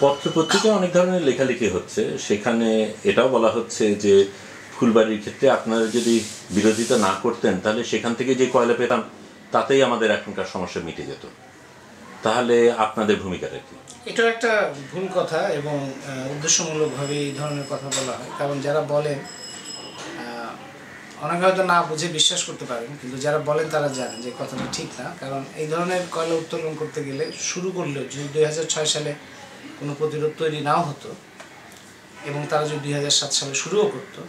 পত্রপত্রিকায় অনেক ধরনের লেখালেখি হচ্ছে, সেখানে এটাও বলা হচ্ছে যে ফুলবাড়ির ক্ষেত্রে আপনারা যদি বিরোধিতা না করতেন তাহলে সেখান থেকে যে কয়লা পেতাম তাতেই আমাদের এখনকার সমস্যা মিটে যেত। তাহলে আপনাদের ভূমিকাটা কি? এটা একটা ভুল কথা এবং উদ্দেশ্যমূলকভাবে এই ধরনের কথা বলা হয়। কারণ যারা বলেন, অনেকে হয়তো না বুঝে বিশ্বাস করতে পারেন, কিন্তু যারা বলেন তারা জানেন যে কথাটা ঠিক না। কারণ এই ধরনের কয়লা উত্তোলন করতে গেলে শুরু করলেও যদি 2006 সালে কোনো প্রতিরোধ তৈরি নাও হতো এবং তারা যদি 2007 সালে শুরুও করতো,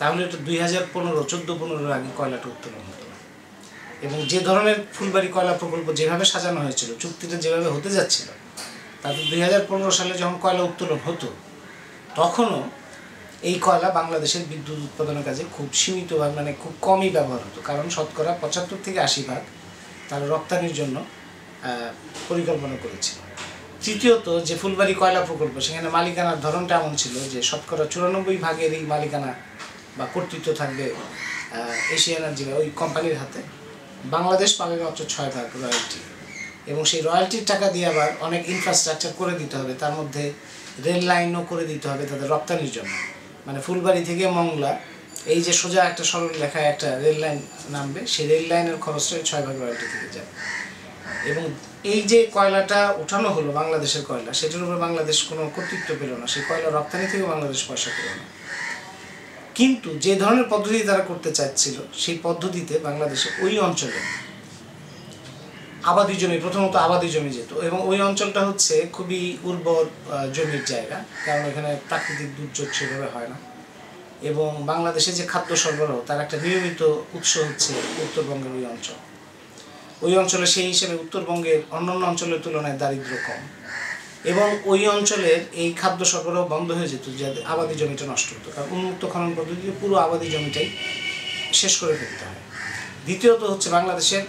তাহলে এটা 2014-15 আগে কয়লাটা উত্তোলন হতো। এবং যে ধরনের ফুলবাড়ি কয়লা প্রকল্প যেভাবে সাজানো হয়েছিল, চুক্তিটা যেভাবে হতে যাচ্ছিল, তাতে 2015 সালে যখন কয়লা উত্তোলন হতো তখনও এই কয়লা বাংলাদেশের বিদ্যুৎ উৎপাদনের কাজে খুব সীমিতভাবে, মানে খুব কমই ব্যবহার হতো। কারণ শতকরা 75 থেকে 80% তারা রপ্তানির জন্য পরিকল্পনা করেছিল। তৃতীয়ত, যে ফুলবাড়ি কয়লা প্রকল্প, সেখানে মালিকানার ধরনটা এমন ছিল যে শতকরা 94% এই মালিকানা বা কর্তৃত্ব থাকবে এশিয়া এনার্জি বা ওই কোম্পানির হাতে। বাংলাদেশ পাবে মাত্র 6% রয়্যালটি, এবং সেই রয়্যালটির টাকা দিয়ে আবার অনেক ইনফ্রাস্ট্রাকচার করে দিতে হবে, তার মধ্যে রেল লাইনও করে দিতে হবে তাদের রপ্তানির জন্য। মানে ফুলবাড়ি থেকে মংলা, এই যে সোজা একটা সরল লেখায় একটা রেল লাইন নামবে, সেই রেল লাইনের খরচটা 6% রয়্যালটি থেকে যাবে। এবং এই যে কয়লাটা উঠানো হলো বাংলাদেশের কয়লা, সেটার উপর বাংলাদেশ কোনো কর্তৃত্ব পেল না, সেই কয়লা রপ্তানি থেকে বাংলাদেশ পয়সা পেল না। কিন্তু যে ধরনের পদ্ধতি তারা করতে চাচ্ছিল, সেই পদ্ধতিতে বাংলাদেশে ওই অঞ্চলে আবাদি জমি, প্রথমত আবাদি জমি যেত, এবং ওই অঞ্চলটা হচ্ছে খুবই উর্বর জমির জায়গা, কারণ এখানে প্রাকৃতিক দুর্যোগ সেভাবে হয় না। এবং বাংলাদেশে যে খাদ্য সরবরাহ, তার একটা নিয়মিত উৎস হচ্ছে উত্তরবঙ্গের ওই অঞ্চল। ওই অঞ্চলে সেই হিসেবে উত্তরবঙ্গের অন্যান্য অঞ্চলের তুলনায় দারিদ্র্য কম, এবং ওই অঞ্চলের এই খাদ্য সরবরাহ বন্ধ হয়ে যেত যাতে আবাদি জমিটা নষ্ট হতো, কারণ উন্মুক্ত খনন পদ্ধতিতে পুরো আবাদি জমিটাই শেষ করে ফেলতে হয়। দ্বিতীয়ত হচ্ছে, বাংলাদেশের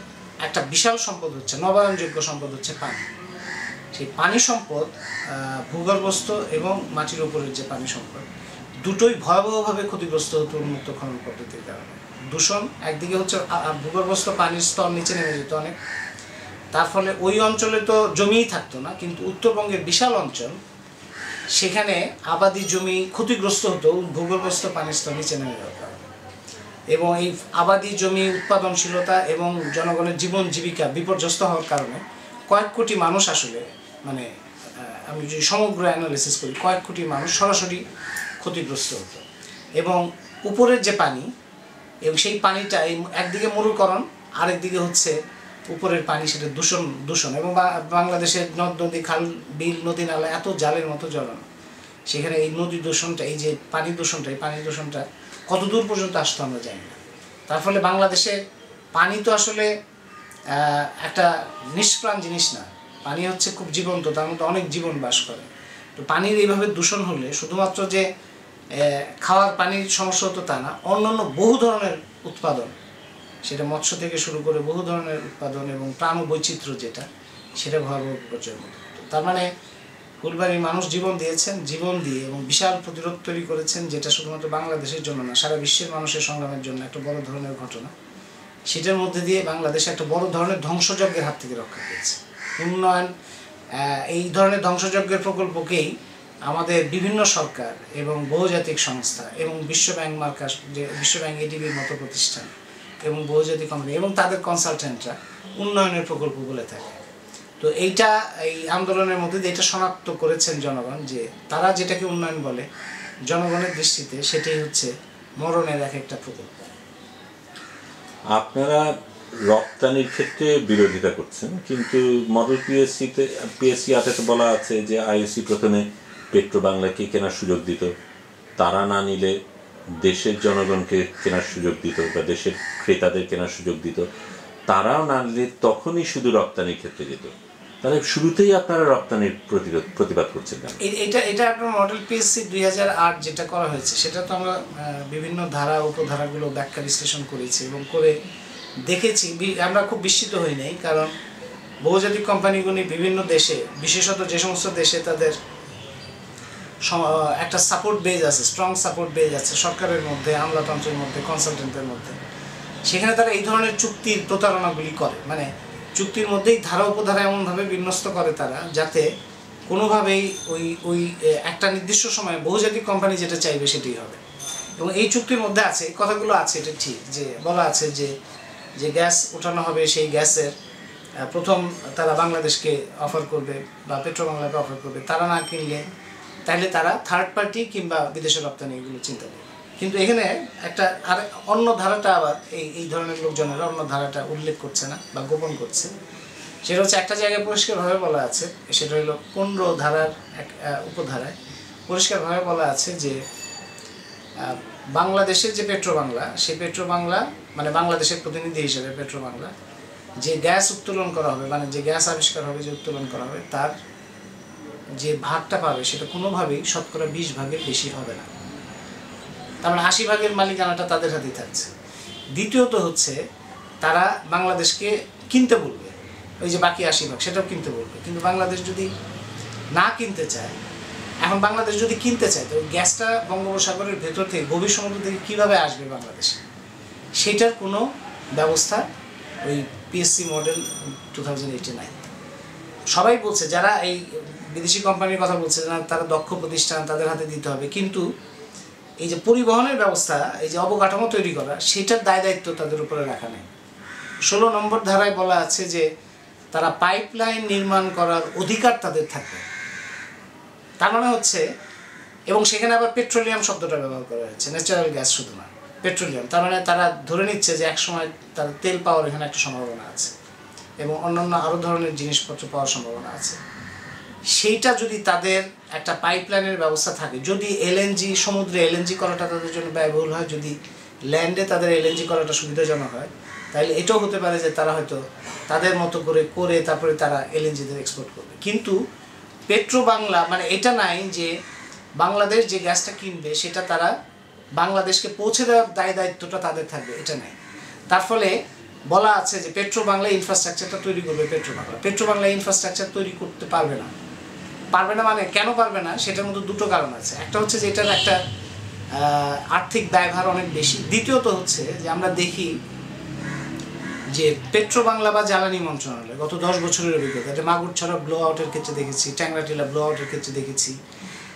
একটা বিশাল সম্পদ হচ্ছে, নবায়নযোগ্য সম্পদ হচ্ছে পানি। সেই পানি সম্পদ, ভূগর্ভস্থ এবং মাটির উপরের যে পানি সম্পদ, দুটোই ভয়াবহভাবে ক্ষতিগ্রস্ত হতো উন্মুক্ত খনন পদ্ধতির কারণে। দূষণ একদিকে হচ্ছে, ভূগর্ভস্থ পানির স্তর নিচে নেমে যেত অনেক, তার ফলে ওই অঞ্চলে তো জমিই থাকতো না, কিন্তু উত্তরবঙ্গের বিশাল অঞ্চল, সেখানে আবাদি জমি ক্ষতিগ্রস্ত হতো ভূগর্ভস্থ পানির স্তর নিচে নেমে যাওয়ার কারণে। এবং এই আবাদি জমি উৎপাদনশীলতা এবং জনগণের জীবন জীবিকা বিপর্যস্ত হওয়ার কারণে কয়েক কোটি মানুষ আসলে, মানে আমি যদি সমগ্র অ্যানালিসিস করি, কয়েক কোটি মানুষ সরাসরি ক্ষতিগ্রস্ত হতো। এবং উপরের যে পানি, এবং সেই পানিটা এই একদিকে মরুকরণ, আরেকদিকে হচ্ছে উপরের পানি, সেটা দূষণ। এবং বাংলাদেশের নদ নদী, খাল বিল, নদী নালা এত জালের মতো জড়ানো, সেখানে এই নদী দূষণটা, এই যে পানি দূষণটা, এই পানি দূষণটা কত দূর পর্যন্ত আসতো আমরা জানি না। তার ফলে বাংলাদেশের পানি তো আসলে একটা নিষ্প্রাণ জিনিস না, পানি হচ্ছে খুব জীবন্ত, তার মধ্যে অনেক জীবন বাস করে। তো পানির এইভাবে দূষণ হলে শুধুমাত্র যে খাওয়ার পানির সমস্যা হতো তা না, অন্যান্য বহু ধরনের উৎপাদন, সেটা মৎস্য থেকে শুরু করে বহু ধরনের উৎপাদন এবং প্রাণ বৈচিত্র্য যেটা, সেটা ভয়াবহ বিপর্যয়ের মতো হতো। তার মানে ফুলবাড়ির মানুষ জীবন দিয়েছেন, জীবন দিয়ে এবং বিশাল প্রতিরোধ তৈরি করেছেন, যেটা শুধুমাত্র বাংলাদেশের জন্য না, সারা বিশ্বের মানুষের সংগ্রামের জন্য একটা বড় ধরনের ঘটনা। সেটার মধ্যে দিয়ে বাংলাদেশে একটা বড় ধরনের ধ্বংসযজ্ঞের হাত থেকে রক্ষা পেয়েছে। উন্নয়ন, এই ধরনের ধ্বংসযজ্ঞের প্রকল্পকেই আমাদের বিভিন্ন সরকার এবং বহুজাতিক সংস্থা এবং বিশ্বব্যাংক মার্কাস, যে বিশ্বব্যাংক এডিবির মতো প্রতিষ্ঠান এবং বহুজাতিক কোম্পানি এবং তাদের কনসালটেন্টরা উন্নয়নের প্রকল্প বলে থাকে। তো এইটা, এই আন্দোলনের মধ্যে দিয়ে এটা শনাক্ত করেছেন জনগণ, যে তারা যেটাকে উন্নয়ন বলে, জনগণের দৃষ্টিতে সেটাই হচ্ছে মরণের এক একটা প্রকল্প। আপনারা রপ্তানির ক্ষেত্রে বিরোধিতা করছেন, কিন্তু মডেল পিএসসি আতে তো বলা আছে যে আইওসি প্রথমে পেট্রো বাংলাকে কেনার সুযোগ দিত, তারা না নিলে দেশের জনগণকে কেনার সুযোগ দিত বা দেশের ক্রেতাদের কেনার সুযোগ দিত, তারাও না নিলে তখনই শুধু রপ্তানির ক্ষেত্রে যেত। তাহলে শুরুতেই আপনারা রপ্তানির প্রতিবাদ করছেন কেন? এটা আপনার মডেল পিএসসি 2008 যেটা করা হয়েছে, সেটা তো আমরা বিভিন্ন ধারা উপধারাগুলো ব্যাখ্যা বিশ্লেষণ করেছি এবং করে দেখেছি। আমরা খুব বিস্মিত হই নাই, কারণ বহুজাতিক কোম্পানিগুলি বিভিন্ন দেশে, বিশেষত যে সমস্ত দেশে তাদের একটা সাপোর্ট বেজ আছে, স্ট্রং সাপোর্ট বেজ আছে সরকারের মধ্যে, আমলাতন্ত্রের মধ্যে, কনসালটেন্টের মধ্যে, সেখানে তারা এই ধরনের চুক্তির প্রতারণাগুলি করে। মানে চুক্তির মধ্যেই ধারা উপধারা এমনভাবে বিন্যস্ত করে তারা, যাতে কোনোভাবেই ওই ওই একটা নির্দিষ্ট সময়ে বহুজাতিক কোম্পানি যেটা চাইবে সেটাই হবে। এবং এই চুক্তির মধ্যে আছে, এই কথাগুলো আছে, এটা ঠিক যে বলা আছে যে যে গ্যাস ওঠানো হবে সেই গ্যাসের প্রথম তারা বাংলাদেশকে অফার করবে বা পেট্রোবাংলাকে অফার করবে, তারা না কিনলে তাহলে তারা থার্ড পার্টি কিংবা বিদেশে রপ্তানি এগুলো চিন্তা করবে। কিন্তু এখানে একটা আর অন্য ধারাটা আবার এই ধরনের লোকজনেরা অন্য ধারাটা উল্লেখ করছে না বা গোপন করছে। সেটা হচ্ছে একটা জায়গায় পরিষ্কারভাবে বলা আছে, সেটা হলো 15 ধারার এক উপধারায় পরিষ্কারভাবে বলা আছে যে বাংলাদেশের যে পেট্রোবাংলা, সেই পেট্রোবাংলা মানে বাংলাদেশের প্রতিনিধি হিসেবে পেট্রোবাংলা যে গ্যাস উত্তোলন করা হবে, মানে যে গ্যাস আবিষ্কার হবে, যে উত্তোলন করা হবে, তার যে ভাগটা পাবে সেটা কোনোভাবেই শতকরা 20 ভাগের বেশি হবে না। তার মানে 80 ভাগের মালিকানাটা তাদের হাতেই থাকছে। দ্বিতীয়ত হচ্ছে তারা বাংলাদেশকে কিনতে বলবে, ওই যে বাকি 80 ভাগ সেটাও কিনতে বলবে। কিন্তু বাংলাদেশ যদি না কিনতে চায়, এখন বাংলাদেশ যদি কিনতে চায় তো গ্যাসটা বঙ্গোপসাগরের ভেতর থেকে গভীর সমুদ্র থেকে কীভাবে আসবে বাংলাদেশে, সেটার কোনো ব্যবস্থা ওই পিএসসি মডেল 2089 সবাই বলছে, যারা এই বিদেশি কোম্পানির কথা বলছে না, তারা দক্ষ প্রতিষ্ঠান, তাদের হাতে দিতে হবে। কিন্তু এই যে পরিবহনের ব্যবস্থা, এই যে অবকাঠামো তৈরি করা, সেটার দায় দায়িত্ব তাদের উপরে রাখা নেই। 16 নম্বর ধারায় বলা আছে যে তারা পাইপলাইন নির্মাণ করার অধিকার তাদের থাকবে। তার মানে হচ্ছে, এবং সেখানে আবার পেট্রোলিয়াম শব্দটা ব্যবহার করা হয়েছে, ন্যাচারাল গ্যাস শুধু না, পেট্রোলিয়াম। তার মানে তারা ধরে নিচ্ছে যে একসময় তার তেল পাওয়ার এখানে একটা সম্ভাবনা আছে এবং অন্যান্য আরও ধরনের জিনিসপত্র পাওয়ার সম্ভাবনা আছে। সেইটা যদি তাদের একটা পাইপলাইনের ব্যবস্থা থাকে, যদি এলএনজি সমুদ্রে এলএনজি করাটা তাদের জন্য ব্যয়বহুল হয়, যদি ল্যান্ডে তাদের এলএনজি করাটা সুবিধাজনক হয়, তাহলে এটাও হতে পারে যে তারা হয়তো তাদের মতো করে তারপরে তারা এলএনজিদের এক্সপোর্ট করবে। কিন্তু পেট্রোবাংলা মানে এটা নাই যে বাংলাদেশ যে গ্যাসটা কিনবে সেটা তারা বাংলাদেশকে পৌঁছে দেওয়ার দায়িত্বটা তাদের থাকবে, এটা নাই। তার ফলে বলা আছে যে পেট্রোবাংলা ইনফ্রাস্ট্রাকচারটা তৈরি করবে পেট্রোবাংলা ইনফ্রাস্ট্রাকচার তৈরি করতে পারবে না। মানে কেন পারবে না, সেটার মধ্যে দুটো কারণ আছে। একটা হচ্ছে যে এটার একটা আর্থিক ব্যয়ভার অনেক বেশি। দ্বিতীয়ত হচ্ছে যে আমরা দেখি যে পেট্রোবাংলা বা জ্বালানি মন্ত্রণালয় গত 10 বছরের অভিজ্ঞতা, এটা মাগুরছড়া ব্লো আউটের ক্ষেত্রে দেখেছি, ট্যাংরাটিলা ব্লো আউটের ক্ষেত্রে দেখেছি,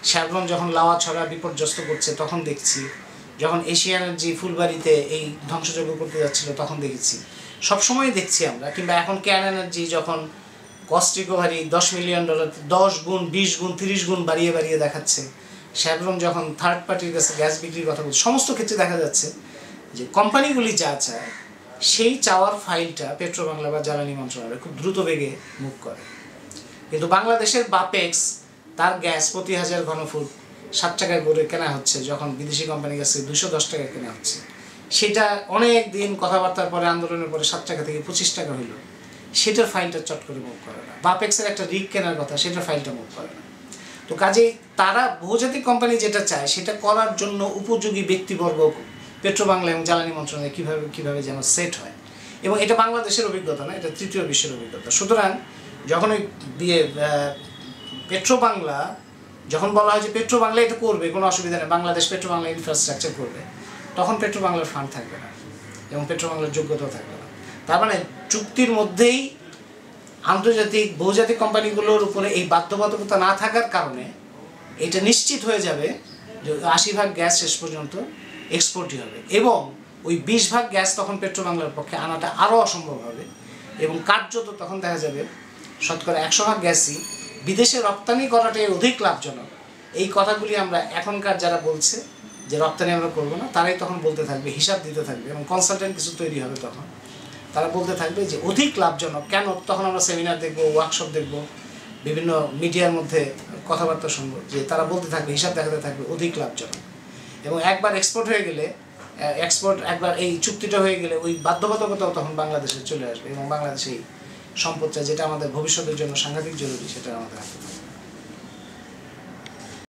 শ্যাভরন যখন লাওয়াছড়া বিপর্যস্ত করছে তখন দেখছি, যখন এশিয়া এনার্জি ফুলবাড়িতে এই ধ্বংসযজ্ঞ করতে যাচ্ছিল তখন দেখেছি, সবসময় দেখছি আমরা। কিংবা এখন ক্যান এনার্জি যখন কস্ট রিকভারি $10 মিলিয়ন 10 গুণ 20 গুণ 30 গুণ বাড়িয়ে দেখাচ্ছে, শ্যাভরন যখন থার্ড পার্টির কাছে গ্যাস বিক্রির কথা বলছে, সমস্ত ক্ষেত্রে দেখা যাচ্ছে যে কোম্পানিগুলি যা চায় সেই চাওয়ার ফাইলটা পেট্রোবাংলা বা জ্বালানি মন্ত্রণালয় খুব দ্রুত বেগে মুভ করে। কিন্তু বাংলাদেশের বাপেক্স তার গ্যাস প্রতি 1000 ঘনফুট 7 টাকায় করে কেনা হচ্ছে, যখন বিদেশি কোম্পানির কাছে 210 টাকায় কেনা হচ্ছে। সেটা অনেক দিন কথাবার্তার পরে, আন্দোলনের পরে 7 টাকা থেকে 25 টাকা হইল, সেটার ফাইলটা চট করে মুভ করে না। বাপেক্সের একটা রিগ কেনার কথা, সেটার ফাইলটা মুভ করে না। তো কাজেই তারা বহুজাতিক কোম্পানি যেটা চায় সেটা করার জন্য উপযোগী ব্যক্তিবর্গ পেট্রোবাংলা এবং জ্বালানি মন্ত্রণালয় কীভাবে যেন সেট হয়। এবং এটা বাংলাদেশের অভিজ্ঞতা না, এটা তৃতীয় বিশ্বের অভিজ্ঞতা। সুতরাং যখন ওই পেট্রোবাংলা যখন বলা হয় যে পেট্রোবাংলা এটা করবে, কোনো অসুবিধা নেই, বাংলাদেশ পেট্রোবাংলা ইনফ্রাস্ট্রাকচার করবে, তখন পেট্রোবাংলার ফান্ড থাকবে না এবং পেট্রোবাংলার যোগ্যতাও থাকবে না। তার মানে চুক্তির মধ্যেই আন্তর্জাতিক বহুজাতিক কোম্পানিগুলোর উপরে এই বাধ্যবাধকতা না থাকার কারণে এটা নিশ্চিত হয়ে যাবে যে 80 ভাগ গ্যাস শেষ পর্যন্ত এক্সপোর্টই হবে, এবং ওই 20 ভাগ গ্যাস তখন পেট্রোবাংলার পক্ষে আনাটা আরও অসম্ভব হবে। এবং কার্যত তখন দেখা যাবে শতকরা 100 ভাগ গ্যাসই বিদেশে রপ্তানি করাটাই অধিক লাভজনক। এই কথাগুলি আমরা এখনকার যারা বলছে যে রপ্তানি আমরা করবো না, তারাই তখন বলতে থাকবে, হিসাব দিতে থাকবে, এবং কনসালটেন্ট কিছু তৈরি হবে তখন, তারা বলতে থাকবে যে অধিক লাভজনক কেন। তখন আমরা সেমিনার দেখবো, ওয়ার্কশপ দেখবো, বিভিন্ন মিডিয়ার মধ্যে কথাবার্তা শুনবো, যে তারা বলতে থাকবে, হিসাব দেখাতে থাকবে অধিক লাভজনক। এবং একবার এক্সপোর্ট হয়ে গেলে, একবার এই চুক্তিটা হয়ে গেলে ওই বাধ্যবাধকতাও তখন বাংলাদেশে চলে আসবে, এবং বাংলাদেশে এই সম্পদটা যেটা আমাদের ভবিষ্যতের জন্য সাংঘাতিক জরুরি সেটা আমাদের হাতে থাকবে।